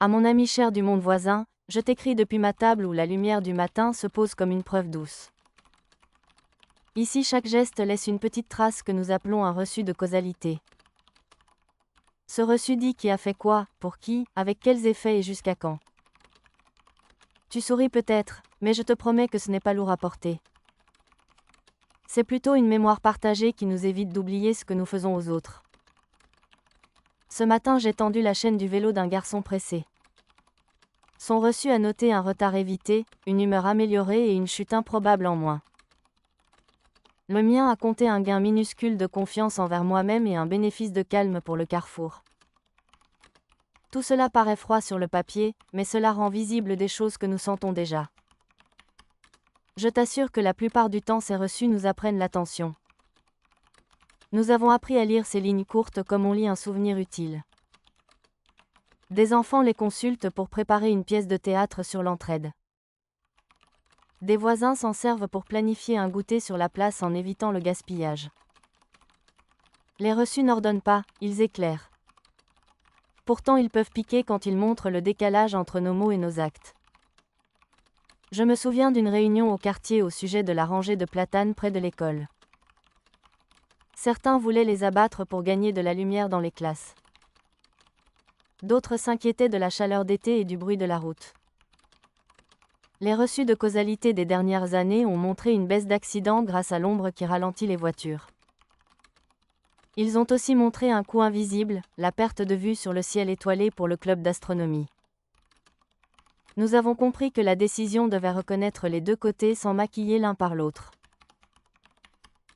À mon ami cher du monde voisin, je t'écris depuis ma table où la lumière du matin se pose comme une preuve douce. Ici chaque geste laisse une petite trace que nous appelons un reçu de causalité. Ce reçu dit qui a fait quoi, pour qui, avec quels effets et jusqu'à quand. Tu souris peut-être, mais je te promets que ce n'est pas lourd à porter. C'est plutôt une mémoire partagée qui nous évite d'oublier ce que nous faisons aux autres. Ce matin j'ai tendu la chaîne du vélo d'un garçon pressé. Son reçu a noté un retard évité, une humeur améliorée et une chute improbable en moins. Le mien a compté un gain minuscule de confiance envers moi-même et un bénéfice de calme pour le carrefour. Tout cela paraît froid sur le papier, mais cela rend visible des choses que nous sentons déjà. Je t'assure que la plupart du temps ces reçus nous apprennent l'attention. Nous avons appris à lire ces lignes courtes comme on lit un souvenir utile. Des enfants les consultent pour préparer une pièce de théâtre sur l'entraide. Des voisins s'en servent pour planifier un goûter sur la place en évitant le gaspillage. Les reçus n'ordonnent pas, ils éclairent. Pourtant ils peuvent piquer quand ils montrent le décalage entre nos mots et nos actes. Je me souviens d'une réunion au quartier au sujet de la rangée de platanes près de l'école. Certains voulaient les abattre pour gagner de la lumière dans les classes. D'autres s'inquiétaient de la chaleur d'été et du bruit de la route. Les reçus de causalité des dernières années ont montré une baisse d'accidents grâce à l'ombre qui ralentit les voitures. Ils ont aussi montré un coût invisible, la perte de vue sur le ciel étoilé pour le club d'astronomie. Nous avons compris que la décision devait reconnaître les deux côtés sans maquiller l'un par l'autre.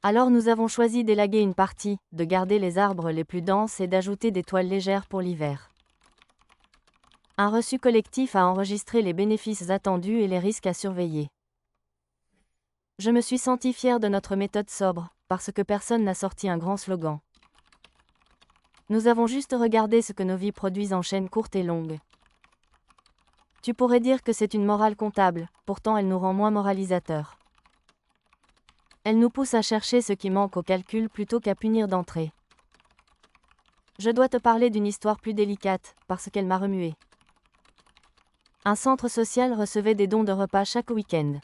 Alors nous avons choisi d'élaguer une partie, de garder les arbres les plus denses et d'ajouter des toiles légères pour l'hiver. Un reçu collectif a enregistré les bénéfices attendus et les risques à surveiller. Je me suis senti fier de notre méthode sobre, parce que personne n'a sorti un grand slogan. Nous avons juste regardé ce que nos vies produisent en chaînes courtes et longues. Tu pourrais dire que c'est une morale comptable, pourtant elle nous rend moins moralisateurs. Elle nous pousse à chercher ce qui manque au calcul plutôt qu'à punir d'entrée. Je dois te parler d'une histoire plus délicate, parce qu'elle m'a remué. Un centre social recevait des dons de repas chaque week-end.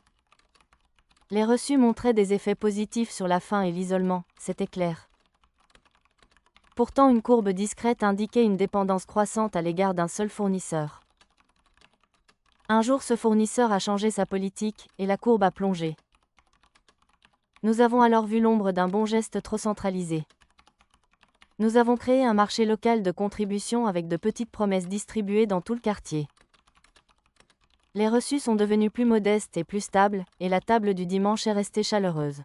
Les reçus montraient des effets positifs sur la faim et l'isolement, c'était clair. Pourtant une courbe discrète indiquait une dépendance croissante à l'égard d'un seul fournisseur. Un jour ce fournisseur a changé sa politique, et la courbe a plongé. Nous avons alors vu l'ombre d'un bon geste trop centralisé. Nous avons créé un marché local de contribution avec de petites promesses distribuées dans tout le quartier. Les reçus sont devenus plus modestes et plus stables, et la table du dimanche est restée chaleureuse.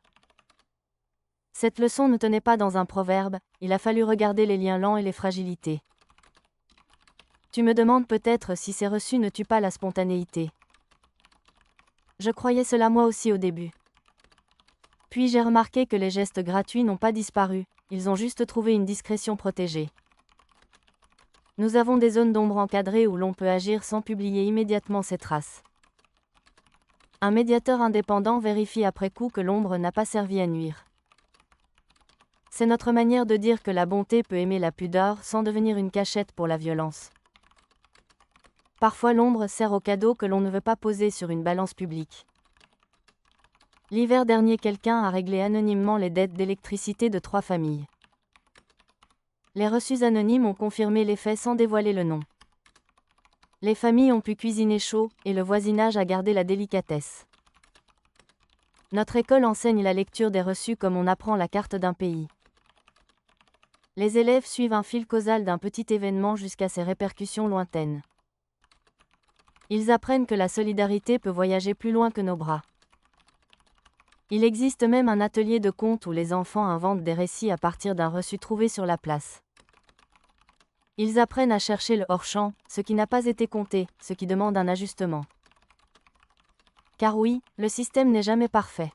Cette leçon ne tenait pas dans un proverbe, il a fallu regarder les liens lents et les fragilités. Tu me demandes peut-être si ces reçus ne tuent pas la spontanéité. Je croyais cela moi aussi au début. Puis j'ai remarqué que les gestes gratuits n'ont pas disparu, ils ont juste trouvé une discrétion protégée. Nous avons des zones d'ombre encadrées où l'on peut agir sans publier immédiatement ses traces. Un médiateur indépendant vérifie après coup que l'ombre n'a pas servi à nuire. C'est notre manière de dire que la bonté peut aimer la pudeur sans devenir une cachette pour la violence. Parfois l'ombre sert au cadeau que l'on ne veut pas poser sur une balance publique. L'hiver dernier quelqu'un a réglé anonymement les dettes d'électricité de 3 familles. Les reçus anonymes ont confirmé les faits sans dévoiler le nom. Les familles ont pu cuisiner chaud, et le voisinage a gardé la délicatesse. Notre école enseigne la lecture des reçus comme on apprend la carte d'un pays. Les élèves suivent un fil causal d'un petit événement jusqu'à ses répercussions lointaines. Ils apprennent que la solidarité peut voyager plus loin que nos bras. Il existe même un atelier de contes où les enfants inventent des récits à partir d'un reçu trouvé sur la place. Ils apprennent à chercher le hors-champ, ce qui n'a pas été compté, ce qui demande un ajustement. Car oui, le système n'est jamais parfait.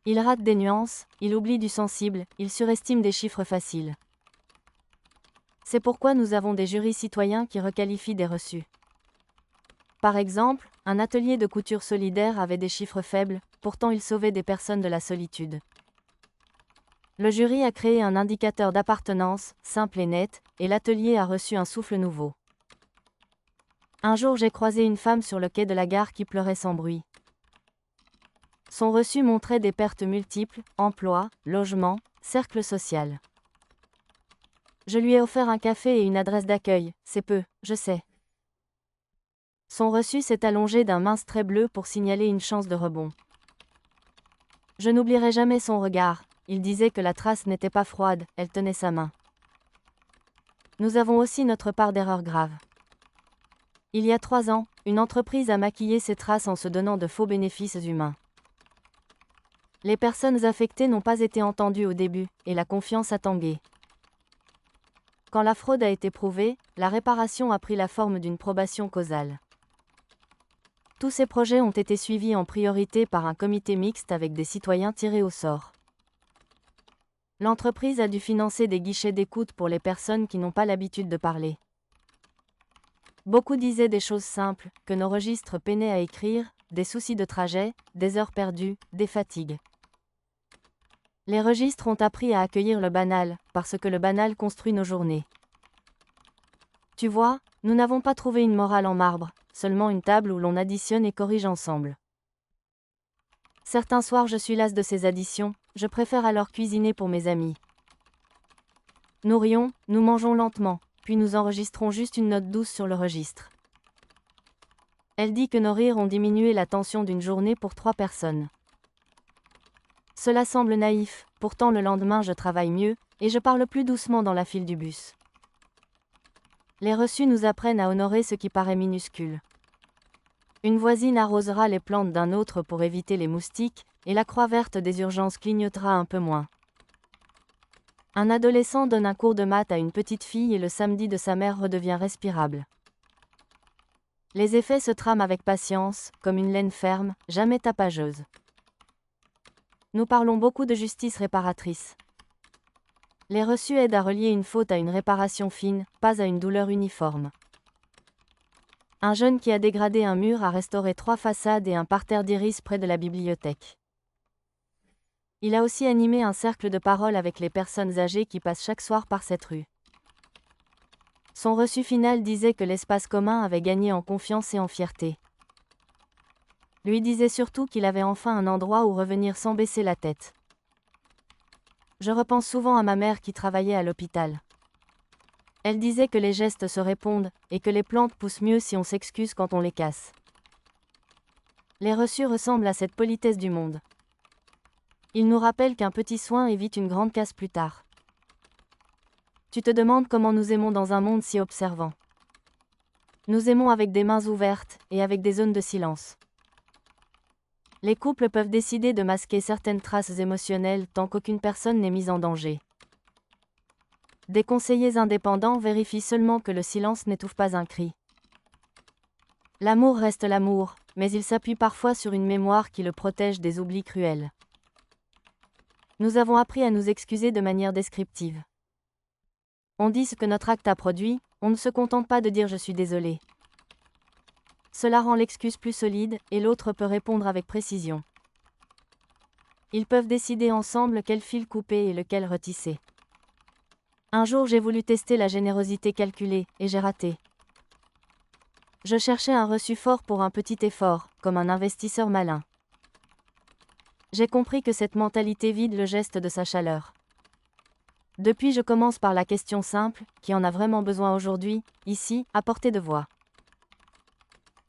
Il rate des nuances, il oublie du sensible, il surestime des chiffres faciles. C'est pourquoi nous avons des jurys citoyens qui requalifient des reçus. Par exemple, un atelier de couture solidaire avait des chiffres faibles, pourtant il sauvait des personnes de la solitude. Le jury a créé un indicateur d'appartenance, simple et net, et l'atelier a reçu un souffle nouveau. Un jour j'ai croisé une femme sur le quai de la gare qui pleurait sans bruit. Son reçu montrait des pertes multiples, emploi, logement, cercle social. Je lui ai offert un café et une adresse d'accueil, c'est peu, je sais. Son reçu s'est allongé d'un mince trait bleu pour signaler une chance de rebond. Je n'oublierai jamais son regard, il disait que la trace n'était pas froide, elle tenait sa main. Nous avons aussi notre part d'erreurs graves. Il y a 3 ans, une entreprise a maquillé ses traces en se donnant de faux bénéfices humains. Les personnes affectées n'ont pas été entendues au début, et la confiance a tangué. Quand la fraude a été prouvée, la réparation a pris la forme d'une probation causale. Tous ces projets ont été suivis en priorité par un comité mixte avec des citoyens tirés au sort. L'entreprise a dû financer des guichets d'écoute pour les personnes qui n'ont pas l'habitude de parler. Beaucoup disaient des choses simples, que nos registres peinaient à écrire, des soucis de trajet, des heures perdues, des fatigues. Les registres ont appris à accueillir le banal, parce que le banal construit nos journées. Tu vois, nous n'avons pas trouvé une morale en marbre, seulement une table où l'on additionne et corrige ensemble. Certains soirs je suis lasse de ces additions, je préfère alors cuisiner pour mes amis. Nous rions, nous mangeons lentement, puis nous enregistrons juste une note douce sur le registre. Elle dit que nos rires ont diminué la tension d'une journée pour 3 personnes. Cela semble naïf, pourtant le lendemain je travaille mieux, et je parle plus doucement dans la file du bus. Les reçus nous apprennent à honorer ce qui paraît minuscule. Une voisine arrosera les plantes d'un autre pour éviter les moustiques, et la croix verte des urgences clignotera un peu moins. Un adolescent donne un cours de maths à une petite fille et le samedi de sa mère redevient respirable. Les effets se trament avec patience, comme une laine ferme, jamais tapageuse. Nous parlons beaucoup de justice réparatrice. Les reçus aident à relier une faute à une réparation fine, pas à une douleur uniforme. Un jeune qui a dégradé un mur a restauré 3 façades et un parterre d'iris près de la bibliothèque. Il a aussi animé un cercle de parole avec les personnes âgées qui passent chaque soir par cette rue. Son reçu final disait que l'espace commun avait gagné en confiance et en fierté. Lui disait surtout qu'il avait enfin un endroit où revenir sans baisser la tête. Je repense souvent à ma mère qui travaillait à l'hôpital. Elle disait que les gestes se répondent, et que les plantes poussent mieux si on s'excuse quand on les casse. Les reçus ressemblent à cette politesse du monde. Ils nous rappellent qu'un petit soin évite une grande casse plus tard. Tu te demandes comment nous aimons dans un monde si observant. Nous aimons avec des mains ouvertes, et avec des zones de silence. Les couples peuvent décider de masquer certaines traces émotionnelles tant qu'aucune personne n'est mise en danger. Des conseillers indépendants vérifient seulement que le silence n'étouffe pas un cri. L'amour reste l'amour, mais il s'appuie parfois sur une mémoire qui le protège des oublis cruels. Nous avons appris à nous excuser de manière descriptive. On dit ce que notre acte a produit, on ne se contente pas de dire je suis désolé. Cela rend l'excuse plus solide, et l'autre peut répondre avec précision. Ils peuvent décider ensemble quel fil couper et lequel retisser. Un jour j'ai voulu tester la générosité calculée, et j'ai raté. Je cherchais un reçu fort pour un petit effort, comme un investisseur malin. J'ai compris que cette mentalité vide le geste de sa chaleur. Depuis je commence par la question simple, qui en a vraiment besoin aujourd'hui, ici, à portée de voix.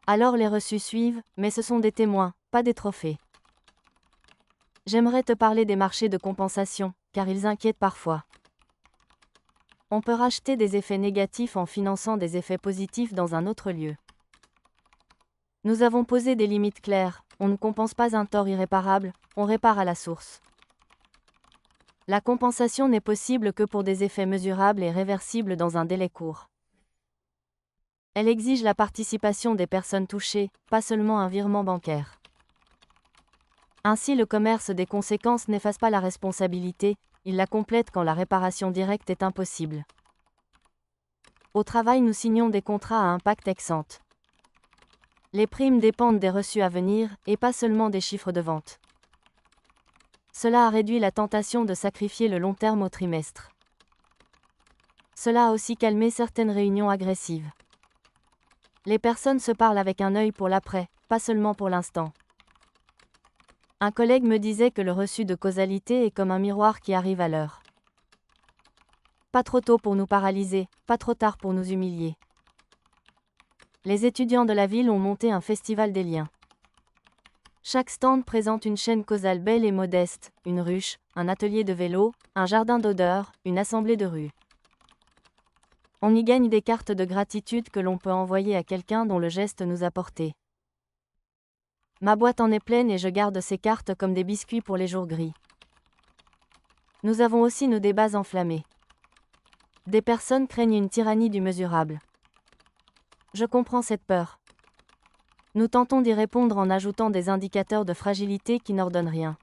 Alors les reçus suivent, mais ce sont des témoins, pas des trophées. J'aimerais te parler des marchés de compensation, car ils inquiètent parfois. On peut racheter des effets négatifs en finançant des effets positifs dans un autre lieu. Nous avons posé des limites claires, on ne compense pas un tort irréparable, on répare à la source. La compensation n'est possible que pour des effets mesurables et réversibles dans un délai court. Elle exige la participation des personnes touchées, pas seulement un virement bancaire. Ainsi le commerce des conséquences n'efface pas la responsabilité, il la complète quand la réparation directe est impossible. Au travail nous signons des contrats à impact ex-ante. Les primes dépendent des reçus à venir, et pas seulement des chiffres de vente. Cela a réduit la tentation de sacrifier le long terme au trimestre. Cela a aussi calmé certaines réunions agressives. Les personnes se parlent avec un œil pour l'après, pas seulement pour l'instant. Un collègue me disait que le reçu de causalité est comme un miroir qui arrive à l'heure. Pas trop tôt pour nous paralyser, pas trop tard pour nous humilier. Les étudiants de la ville ont monté un festival des liens. Chaque stand présente une chaîne causale belle et modeste, une ruche, un atelier de vélo, un jardin d'odeurs, une assemblée de rue. On y gagne des cartes de gratitude que l'on peut envoyer à quelqu'un dont le geste nous a porté. Ma boîte en est pleine et je garde ces cartes comme des biscuits pour les jours gris. Nous avons aussi nos débats enflammés. Des personnes craignent une tyrannie du mesurable. Je comprends cette peur. Nous tentons d'y répondre en ajoutant des indicateurs de fragilité qui n'ordonnent rien.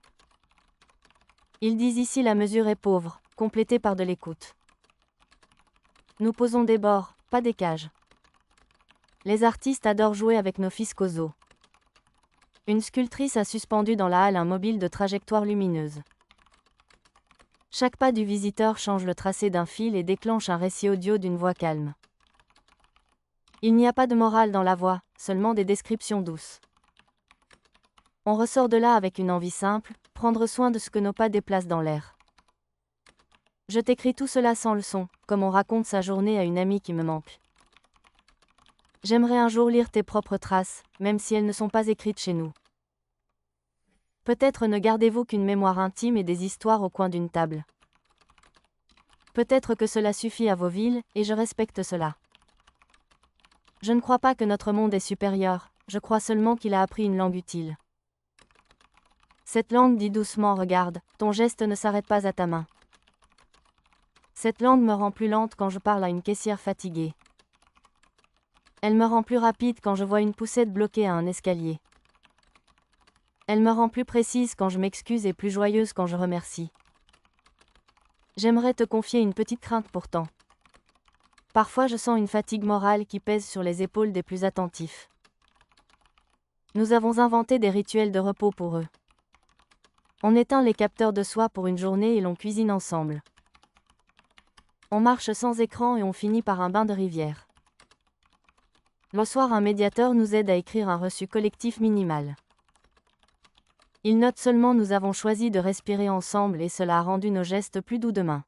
Ils disent ici la mesure est pauvre, complétée par de l'écoute. Nous posons des bords, pas des cages. Les artistes adorent jouer avec nos fils causaux. Une sculptrice a suspendu dans la halle un mobile de trajectoire lumineuse. Chaque pas du visiteur change le tracé d'un fil et déclenche un récit audio d'une voix calme. Il n'y a pas de morale dans la voix, seulement des descriptions douces. On ressort de là avec une envie simple, prendre soin de ce que nos pas déplacent dans l'air. Je t'écris tout cela sans leçon, comme on raconte sa journée à une amie qui me manque. J'aimerais un jour lire tes propres traces, même si elles ne sont pas écrites chez nous. Peut-être ne gardez-vous qu'une mémoire intime et des histoires au coin d'une table. Peut-être que cela suffit à vos villes, et je respecte cela. Je ne crois pas que notre monde est supérieur, je crois seulement qu'il a appris une langue utile. Cette langue dit doucement regarde, ton geste ne s'arrête pas à ta main. Cette langue me rend plus lente quand je parle à une caissière fatiguée. Elle me rend plus rapide quand je vois une poussette bloquée à un escalier. Elle me rend plus précise quand je m'excuse et plus joyeuse quand je remercie. J'aimerais te confier une petite crainte pourtant. Parfois je sens une fatigue morale qui pèse sur les épaules des plus attentifs. Nous avons inventé des rituels de repos pour eux. On éteint les capteurs de soi pour une journée et l'on cuisine ensemble. On marche sans écran et on finit par un bain de rivière. Le soir, un médiateur nous aide à écrire un reçu collectif minimal. Il note seulement nous avons choisi de respirer ensemble et cela a rendu nos gestes plus doux demain.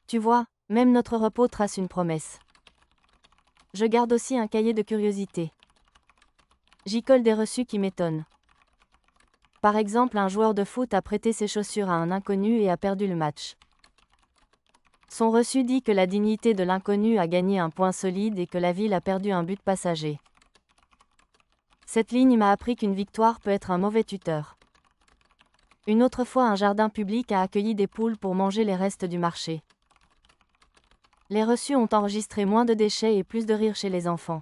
Tu vois, même notre repos trace une promesse. Je garde aussi un cahier de curiosité. J'y colle des reçus qui m'étonnent. Par exemple, un joueur de foot a prêté ses chaussures à un inconnu et a perdu le match. Son reçu dit que la dignité de l'inconnu a gagné un point solide et que la ville a perdu un but passager. Cette ligne m'a appris qu'une victoire peut être un mauvais tuteur. Une autre fois, un jardin public a accueilli des poules pour manger les restes du marché. Les reçus ont enregistré moins de déchets et plus de rires chez les enfants.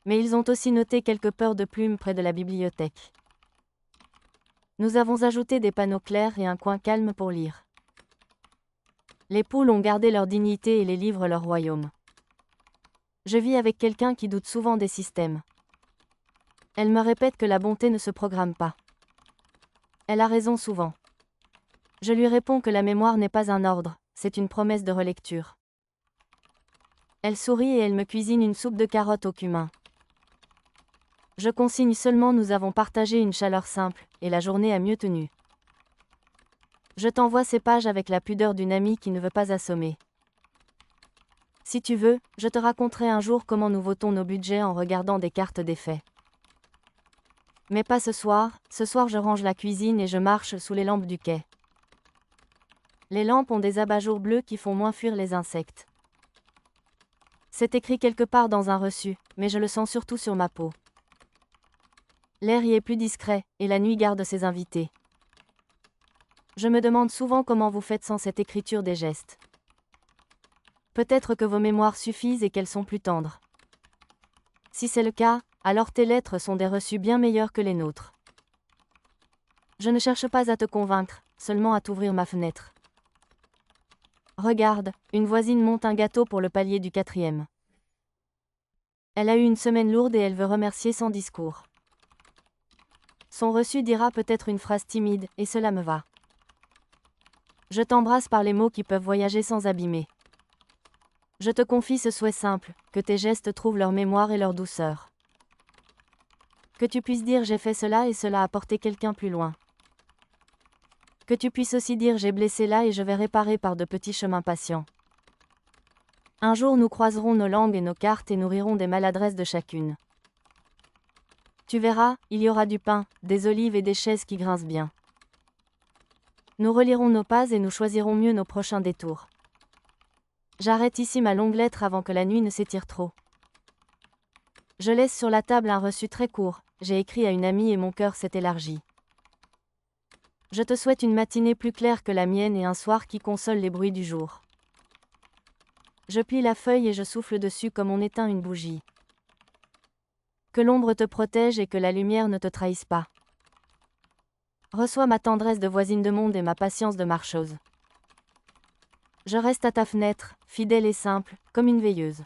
Mais ils ont aussi noté quelques peurs de plumes près de la bibliothèque. Nous avons ajouté des panneaux clairs et un coin calme pour lire. Les poules ont gardé leur dignité et les livres leur royaume. Je vis avec quelqu'un qui doute souvent des systèmes. Elle me répète que la bonté ne se programme pas. Elle a raison souvent. Je lui réponds que la mémoire n'est pas un ordre, c'est une promesse de relecture. Elle sourit et elle me cuisine une soupe de carottes au cumin. Je consigne seulement nous avons partagé une chaleur simple, et la journée a mieux tenu. Je t'envoie ces pages avec la pudeur d'une amie qui ne veut pas assommer. Si tu veux, je te raconterai un jour comment nous votons nos budgets en regardant des cartes d'effet. Mais pas ce soir je range la cuisine et je marche sous les lampes du quai. Les lampes ont des abat-jours bleus qui font moins fuir les insectes. C'est écrit quelque part dans un reçu, mais je le sens surtout sur ma peau. L'air y est plus discret, et la nuit garde ses invités. Je me demande souvent comment vous faites sans cette écriture des gestes. Peut-être que vos mémoires suffisent et qu'elles sont plus tendres. Si c'est le cas, alors tes lettres sont des reçus bien meilleurs que les nôtres. Je ne cherche pas à te convaincre, seulement à t'ouvrir ma fenêtre. Regarde, une voisine monte un gâteau pour le palier du 4e. Elle a eu une semaine lourde et elle veut remercier sans discours. Son reçu dira peut-être une phrase timide, et cela me va. Je t'embrasse par les mots qui peuvent voyager sans abîmer. Je te confie ce souhait simple, que tes gestes trouvent leur mémoire et leur douceur. Que tu puisses dire j'ai fait cela et cela a porté quelqu'un plus loin. Que tu puisses aussi dire j'ai blessé là et je vais réparer par de petits chemins patients. Un jour nous croiserons nos langues et nos cartes et nous rirons des maladresses de chacune. Tu verras, il y aura du pain, des olives et des chaises qui grincent bien. Nous relirons nos pas et nous choisirons mieux nos prochains détours. J'arrête ici ma longue lettre avant que la nuit ne s'étire trop. Je laisse sur la table un reçu très court, j'ai écrit à une amie et mon cœur s'est élargi. Je te souhaite une matinée plus claire que la mienne et un soir qui console les bruits du jour. Je plie la feuille et je souffle dessus comme on éteint une bougie. Que l'ombre te protège et que la lumière ne te trahisse pas. Reçois ma tendresse de voisine de monde et ma patience de marcheuse. Je reste à ta fenêtre, fidèle et simple, comme une veilleuse.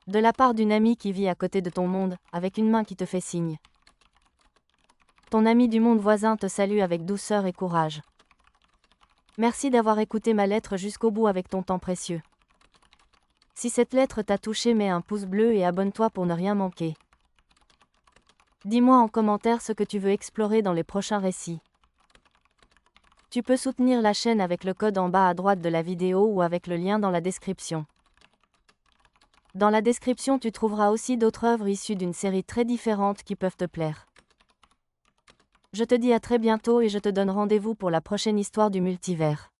De la part d'une amie qui vit à côté de ton monde, avec une main qui te fait signe. Ton ami du monde voisin te salue avec douceur et courage. Merci d'avoir écouté ma lettre jusqu'au bout avec ton temps précieux. Si cette lettre t'a touché, mets un pouce bleu et abonne-toi pour ne rien manquer. Dis-moi en commentaire ce que tu veux explorer dans les prochains récits. Tu peux soutenir la chaîne avec le code en bas à droite de la vidéo ou avec le lien dans la description. Dans la description tu trouveras aussi d'autres œuvres issues d'une série très différente qui peuvent te plaire. Je te dis à très bientôt et je te donne rendez-vous pour la prochaine histoire du multivers.